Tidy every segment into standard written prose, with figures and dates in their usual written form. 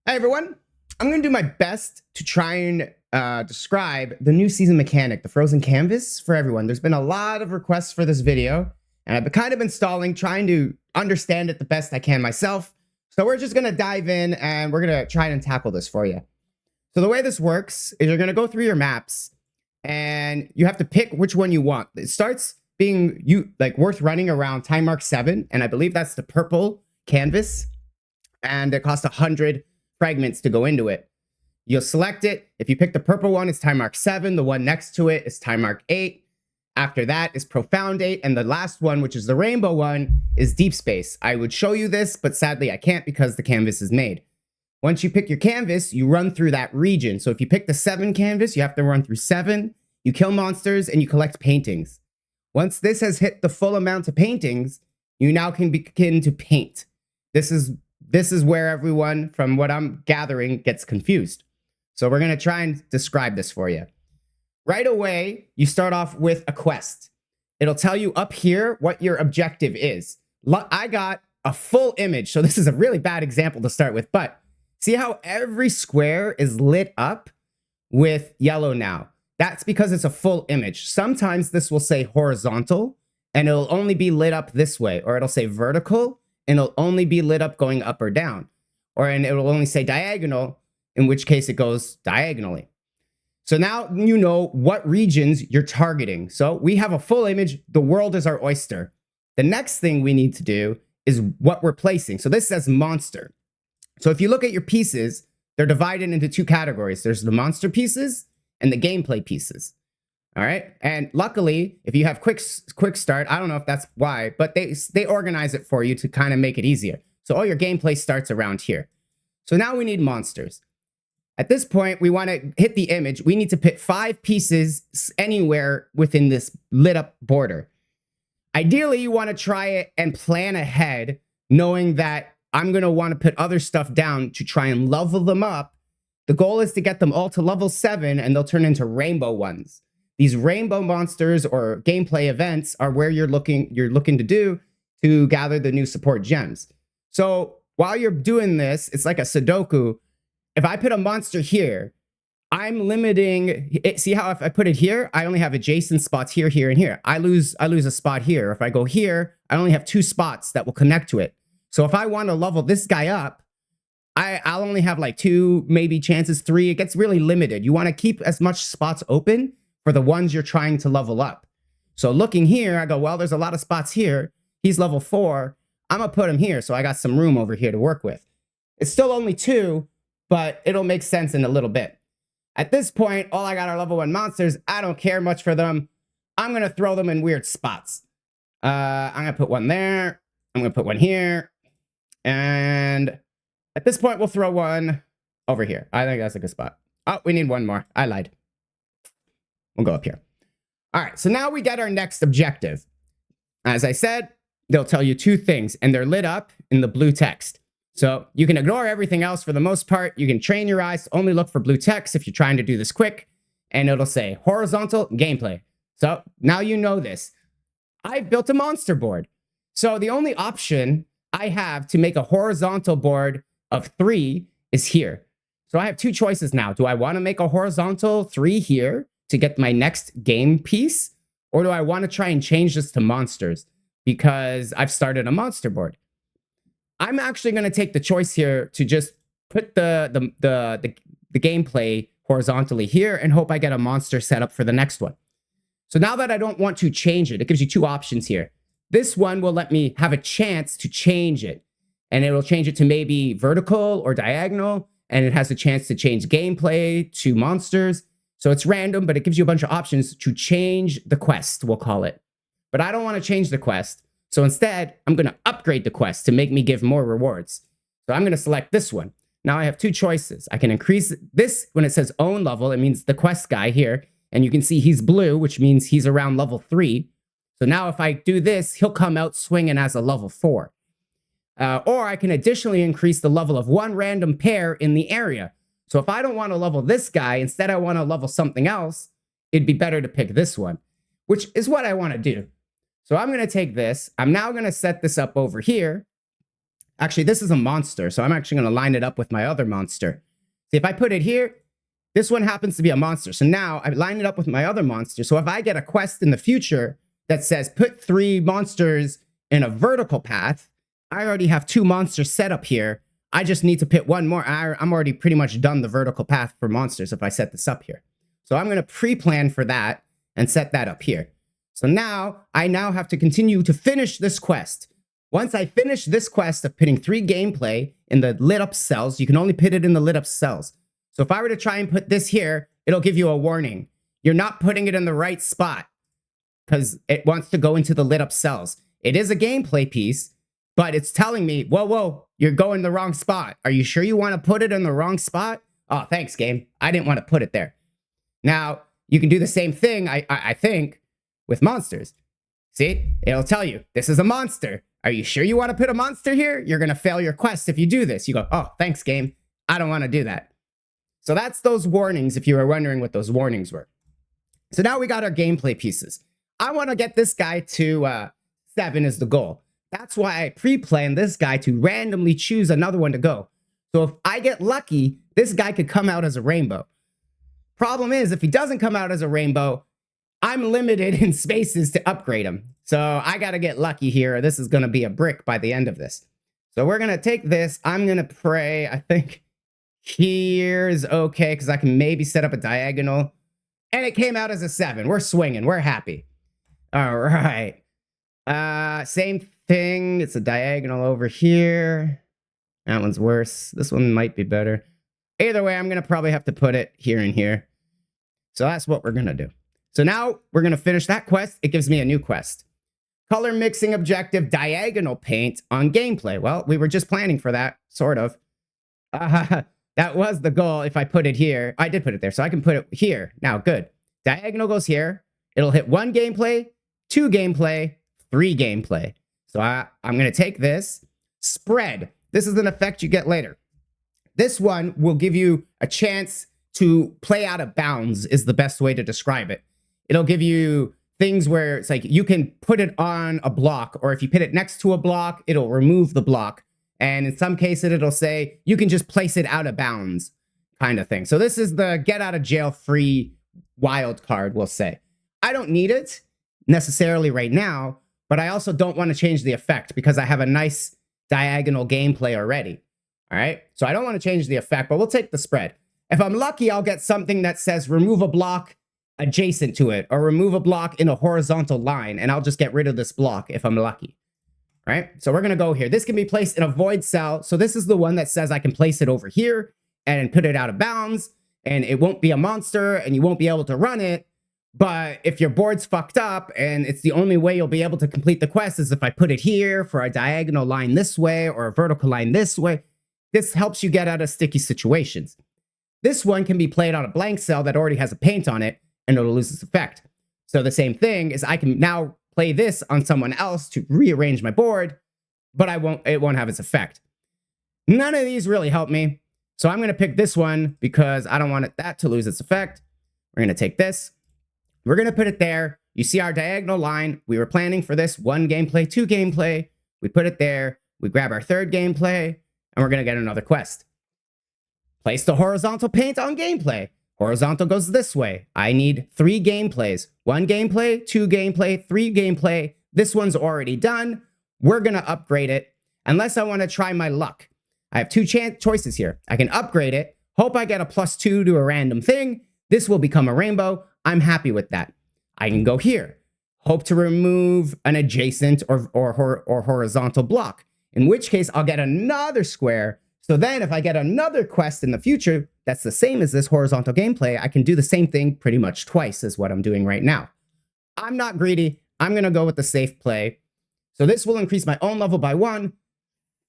Hi, everyone. I'm going to do my best to try and describe the new season mechanic, the frozen canvas, for everyone. There's been a lot of requests for this video, and I've kind of been stalling, trying to understand it the best I can myself. So we're just going to dive in, and we're going to try and tackle this for you. So the way this works is you're going to go through your maps, and you have to pick which one you want. It starts being worth running around time mark 7, and I believe that's the purple canvas, and it costs 100 fragments to go into it. You'll select it. If you pick the purple one, it's time mark 7. The one next to it is time mark 8. After that is profound 8. And the last one, which is the rainbow one, is deep space. I would show you this, but sadly I can't because the canvas is made. Once you pick your canvas, you run through that region. So if you pick the 7 canvas, you have to run through 7. You kill monsters and you collect paintings. Once this has hit the full amount of paintings, you now can begin to paint. This is where everyone, from what I'm gathering, gets confused. So we're going to try and describe this for you. Right away, you start off with a quest. It'll tell you up here what your objective is. I got a full image, so this is a really bad example to start with, but see how every square is lit up with yellow now? That's because it's a full image. Sometimes this will say horizontal, and it'll only be lit up this way, or it'll say vertical, and it'll only be lit up going up or down. And it will only say diagonal, in which case it goes diagonally. So now you know what regions you're targeting. So we have a full image. The world is our oyster. The next thing we need to do is what we're placing. So this says monster. So if you look at your pieces, they're divided into 2 categories. There's the monster pieces and the gameplay pieces. All right. And luckily, if you have quick start, I don't know if that's why, but they organize it for you to kind of make it easier. So all your gameplay starts around here. So now we need monsters. At this point, we want to hit the image. We need to put 5 pieces anywhere within this lit up border. Ideally, you want to try it and plan ahead, knowing that I'm going to want to put other stuff down to try and level them up. The goal is to get them all to level 7, and they'll turn into rainbow ones. These rainbow monsters or gameplay events are where you're looking to do to gather the new support gems. So while you're doing this, it's like a Sudoku. If I put a monster here, I'm limiting it. See how if I put it here, I only have adjacent spots here, here, and here. I lose a spot here. If I go here, I only have 2 spots that will connect to it. So if I want to level this guy up, I'll only have like 2, maybe chances 3. It gets really limited. You want to keep as much spots open for the ones you're trying to level up. So looking here, I go, well, there's a lot of spots here. He's level 4. I'm going to put him here, so I got some room over here to work with. It's still only 2, but it'll make sense in a little bit. At this point, all I got are level 1 monsters. I don't care much for them. I'm going to throw them in weird spots. I'm going to put one there. I'm going to put one here. And at this point, we'll throw one over here. I think that's a good spot. Oh, we need one more. I lied. We'll go up here. All right, so now we get our next objective. As I said, they'll tell you 2 things, and they're lit up in the blue text. So you can ignore everything else for the most part. You can train your eyes to only look for blue text if you're trying to do this quick, and it'll say horizontal gameplay. So now you know this. I've built a monster board. So the only option I have to make a horizontal board of 3 is here. So I have 2 choices now. Do I want to make a horizontal 3 here to get my next game piece? Or do I want to try and change this to monsters because I've started a monster board? I'm actually going to take the choice here to just put the gameplay horizontally here and hope I get a monster set up for the next one. So now that I don't want to change it, it gives you 2 options here. This one will let me have a chance to change it, and it will change it to maybe vertical or diagonal, and it has a chance to change gameplay to monsters. So it's random, but it gives you a bunch of options to change the quest, we'll call it. But I don't want to change the quest. So instead, I'm going to upgrade the quest to make me give more rewards. So I'm going to select this one. Now I have 2 choices. I can increase this when it says own level. It means the quest guy here. And you can see he's blue, which means he's around level 3. So now if I do this, he'll come out swinging as a level 4. Or I can additionally increase the level of 1 random pair in the area. So if I don't want to level this guy, instead I want to level something else, it'd be better to pick this one, which is what I want to do. So I'm going to take this. I'm now going to set this up over here. Actually, this is a monster, so I'm actually going to line it up with my other monster. See, if I put it here, this one happens to be a monster. So now I line it up with my other monster. So if I get a quest in the future that says put 3 monsters in a vertical path, I already have 2 monsters set up here. I just need to put 1 more. I'm already pretty much done the vertical path for monsters if I set this up here. So I'm going to pre-plan for that and set that up here. So now I have to continue to finish this quest. Once I finish this quest of putting 3 gameplay in the lit up cells, you can only put it in the lit up cells. So if I were to try and put this here, it'll give you a warning. You're not putting it in the right spot because it wants to go into the lit up cells. It is a gameplay piece, but it's telling me, whoa, whoa, you're going the wrong spot. Are you sure you want to put it in the wrong spot? Oh, thanks, game. I didn't want to put it there. Now, you can do the same thing, I think, with monsters. See, it'll tell you, this is a monster. Are you sure you want to put a monster here? You're going to fail your quest if you do this. You go, oh, thanks, game. I don't want to do that. So that's those warnings, if you were wondering what those warnings were. So now we got our gameplay pieces. I want to get this guy to 7 is the goal. That's why I pre-planned this guy to randomly choose another one to go. So if I get lucky, this guy could come out as a rainbow. Problem is, if he doesn't come out as a rainbow, I'm limited in spaces to upgrade him. So I got to get lucky here. This is going to be a brick by the end of this. So we're going to take this. I'm going to pray. I think here's okay because I can maybe set up a diagonal. And it came out as a 7. We're swinging. We're happy. All right. Same thing. It's a diagonal over here. That one's worse. This one might be better. Either way, I'm going to probably have to put it here and here. So that's what we're going to do. So now we're going to finish that quest. It gives me a new quest. Color mixing objective, diagonal paint on gameplay. Well, we were just planning for that, sort of. That was the goal if I put it here. I did put it there, so I can put it here. Now, good. Diagonal goes here. It'll hit 1 gameplay, 2 gameplay, 3 gameplay. So I'm going to take this. Spread. This is an effect you get later. This one will give you a chance to play out of bounds is the best way to describe it. It'll give you things where it's like you can put it on a block, or if you put it next to a block, it'll remove the block. And in some cases, it'll say you can just place it out of bounds kind of thing. So this is the get out of jail free wild card, we'll say. I don't need it necessarily right now, but I also don't want to change the effect because I have a nice diagonal gameplay already. All right, so I don't want to change the effect, but we'll take the spread. If I'm lucky, I'll get something that says remove a block adjacent to it or remove a block in a horizontal line, and I'll just get rid of this block if I'm lucky. All right, so we're going to go here. This can be placed in a void cell. So this is the one that says I can place it over here and put it out of bounds, and it won't be a monster, and you won't be able to run it. But if your board's fucked up and it's the only way you'll be able to complete the quest is if I put it here for a diagonal line this way or a vertical line this way, this helps you get out of sticky situations. This one can be played on a blank cell that already has a paint on it, and it'll lose its effect. So the same thing is I can now play this on someone else to rearrange my board, but it won't have its effect. None of these really help me. So I'm going to pick this one because I don't want that to lose its effect. We're going to take this. We're going to put it there. You see our diagonal line. We were planning for this 1 gameplay, 2 gameplay. We put it there. We grab our 3rd gameplay, and we're going to get another quest. Place the horizontal paint on gameplay. Horizontal goes this way. I need 3 gameplays. 1 gameplay, 2 gameplay, 3 gameplay. This one's already done. We're going to upgrade it unless I want to try my luck. I have 2 choices here. I can upgrade it. Hope I get a +2 to a random thing. This will become a rainbow. I'm happy with that. I can go here. Hope to remove an adjacent or horizontal block, in which case I'll get another square. So then if I get another quest in the future that's the same as this horizontal gameplay, I can do the same thing pretty much twice as what I'm doing right now. I'm not greedy. I'm going to go with the safe play. So this will increase my own level by 1.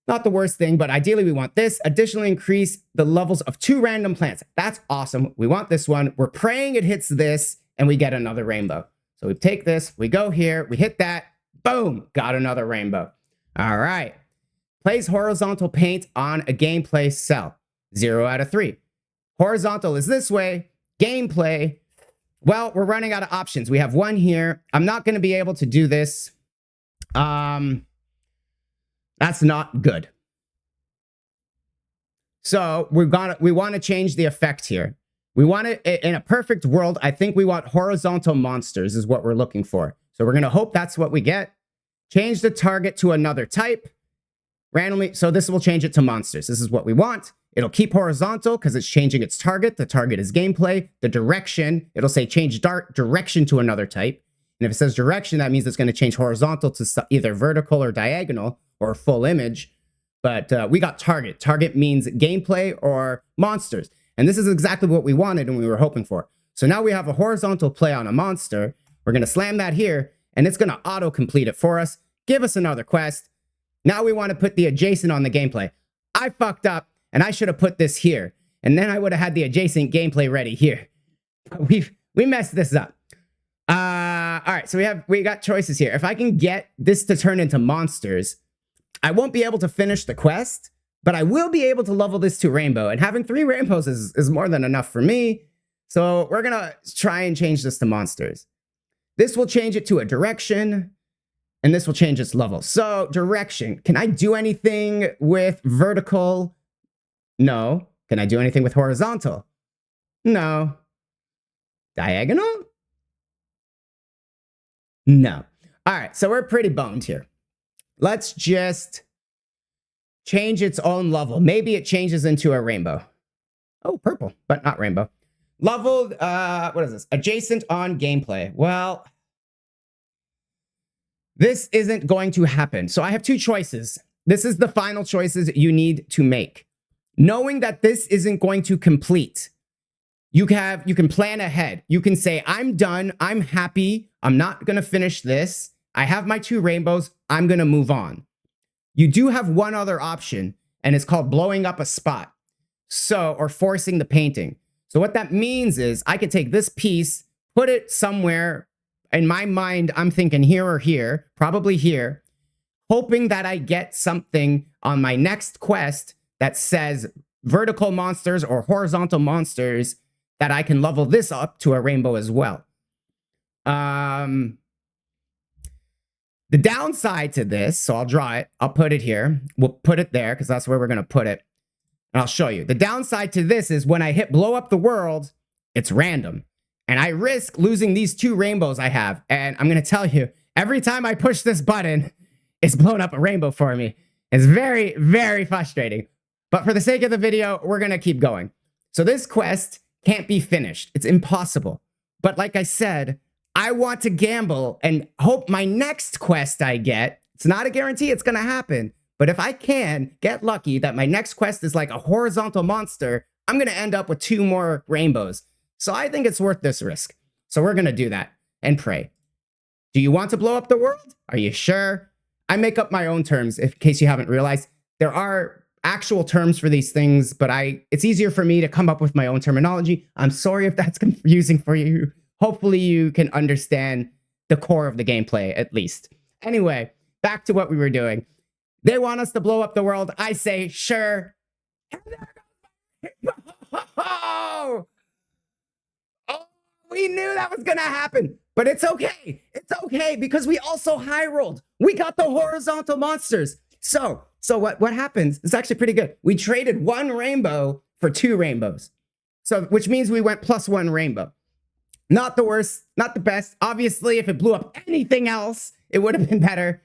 Not the worst thing, but ideally we want this. Additionally, increase the levels of 2 random plants. That's awesome. We want this one. We're praying it hits this and we get another rainbow. So we take this, we go here, we hit that, boom, got another rainbow. All right. Place horizontal paint on a gameplay cell. 0 out of 3. Horizontal is this way. Gameplay. Well, we're running out of options. We have 1 here. I'm not going to be able to do this. That's not good. So we want to change the effect here. We want to, in a perfect world, I think we want horizontal monsters is what we're looking for. So we're going to hope that's what we get. Change the target to another type randomly. So this will change it to monsters. This is what we want. It'll keep horizontal because it's changing its target. The target is gameplay. The direction, it'll say change direction to another type. And if it says direction, that means it's going to change horizontal to either vertical or diagonal or full image. But we got target. Target means gameplay or monsters. And this is exactly what we wanted and we were hoping for. So now we have a horizontal play on a monster. We're going to slam that here, and it's going to auto-complete it for us. Give us another quest. Now we want to put the adjacent on the gameplay. I fucked up, and I should have put this here. And then I would have had the adjacent gameplay ready here. We messed this up. All right, so we got choices here. If I can get this to turn into monsters, I won't be able to finish the quest, but I will be able to level this to rainbow. And having 3 rainbows is more than enough for me. So we're going to try and change this to monsters. This will change it to a direction, and this will change its level. So direction, can I do anything with vertical? No. Can I do anything with horizontal? No. Diagonal? No. All right, so we're pretty boned here. Let's just change its own level. Maybe it changes into a rainbow. Oh, purple, but not rainbow. Leveled, what is this? Adjacent on gameplay. Well, this isn't going to happen. So I have 2 choices. This is the final choices you need to make. Knowing that this isn't going to complete, you can plan ahead. You can say, I'm done. I'm happy. I'm not going to finish this. I have my 2 rainbows. I'm going to move on. You do have one other option, and it's called blowing up a spot. So, or forcing the painting. So what that means is I could take this piece, put it somewhere. In my mind, I'm thinking here or here, probably here, hoping that I get something on my next quest that says vertical monsters or horizontal monsters that I can level this up to a rainbow as well. The downside to this, so I'll draw it. I'll put it here. We'll put it there because that's where we're going to put it. And I'll show you. The downside to this is when I hit blow up the world, it's random. And I risk losing these 2 rainbows I have. And I'm going to tell you, every time I push this button, it's blown up a rainbow for me. It's very, very frustrating. But for the sake of the video, we're going to keep going. So this quest can't be finished. It's impossible. But like I said, I want to gamble and hope my next quest I get, it's not a guarantee it's going to happen. But if I can get lucky that my next quest is like a horizontal monster, I'm going to end up with 2 more rainbows. So I think it's worth this risk. So we're going to do that and pray. Do you want to blow up the world? Are you sure? I make up my own terms, in case you haven't realized. There are actual terms for these things, but it's easier for me to come up with my own terminology. I'm sorry if that's confusing for you. Hopefully you can understand the core of the gameplay, at least. Anyway, back to what we were doing. They want us to blow up the world. I say, sure. Oh, we knew that was going to happen. But it's okay. It's okay because we also high rolled. We got the horizontal monsters. So what happens? It's actually pretty good. We traded 1 rainbow for 2 rainbows. So which means we went +1 rainbow. Not the worst, not the best. Obviously, if it blew up anything else, it would have been better.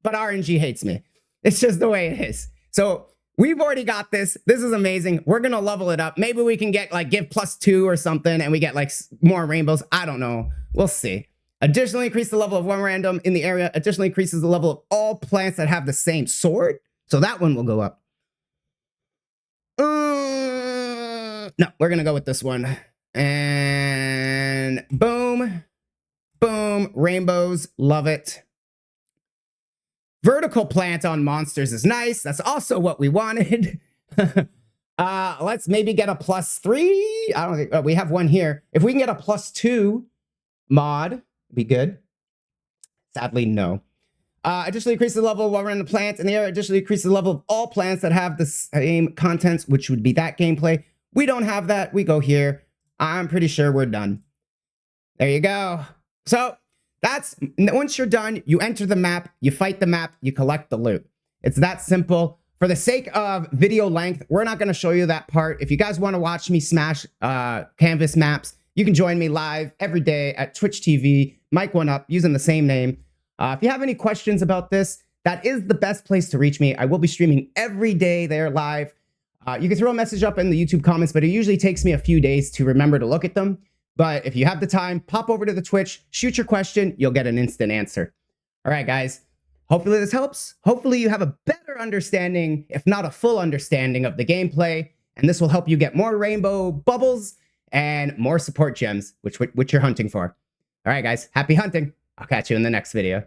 But RNG hates me. It's just the way it is. So we've already got this. This is amazing. We're going to level it up. Maybe we can get like give +2 or something and we get like more rainbows. I don't know. We'll see. Additionally, increase the level of 1 random in the area. Additionally, increases the level of all plants that have the same sword. So that one will go up. No, we're going to go with this one. And boom, boom, rainbows, love it. Vertical plant on monsters is nice. That's also what we wanted. Let's maybe get a +3. I don't think we have one here. If we can get a +2 mod, be good. Sadly, no. Additionally, increase the level of one random plant in the area. Additionally, increase the level of all plants that have the same contents, which would be that gameplay. We don't have that. We go here. I'm pretty sure we're done. There you go. So once you're done, you enter the map, you fight the map, you collect the loot. It's that simple. For the sake of video length, we're not going to show you that part. If you guys want to watch me smash canvas maps, you can join me live every day at Twitch TV, Mike One Up, using the same name. If you have any questions about this, that is the best place to reach me. I will be streaming every day there live. You can throw a message up in the YouTube comments, but it usually takes me a few days to remember to look at them. But if you have the time, pop over to the Twitch, shoot your question, you'll get an instant answer. All right, guys. Hopefully this helps. Hopefully you have a better understanding, if not a full understanding of the gameplay, and this will help you get more rainbow bubbles and more support gems, which you're hunting for. All right, guys, happy hunting. I'll catch you in the next video.